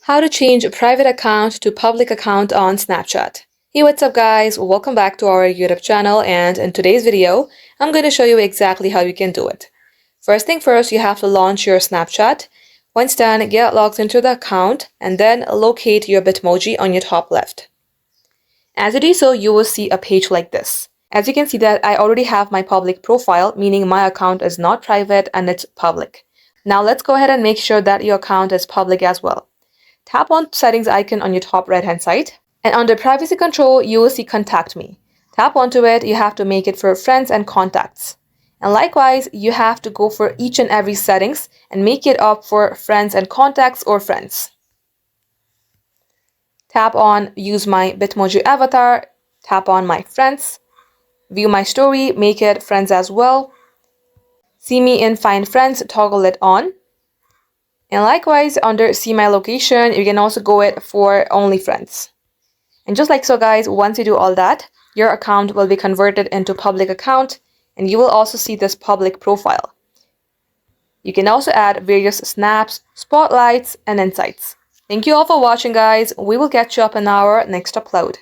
How to change a private account to public account on Snapchat. Hey, what's up guys? Welcome back to our YouTube channel, and in today's video, I'm going to show you exactly how you can do it. First thing first, you have to launch your Snapchat. Once done, get logged into the account and then locate your Bitmoji on your top left. As you do so, you will see a page like this. As you can see that I already have my public profile, meaning my account is not private and it's public. Now let's go ahead and make sure that your account is public as well. Tap on settings icon on your top right hand side, and under privacy control you will see contact me. Tap onto it. You have to make it for friends and contacts, and likewise you have to go for each and every settings and make it up for friends and contacts or friends. Tap on use my Bitmoji avatar, tap on my friends, view my story, make it friends as well, see me in find friends, toggle it on. And likewise, under see my location, you can also go it for only friends. And just like so guys, once you do all that, your account will be converted into public account and you will also see this public profile. You can also add various snaps, spotlights, and insights. Thank you all for watching guys. We will catch you up in our next upload.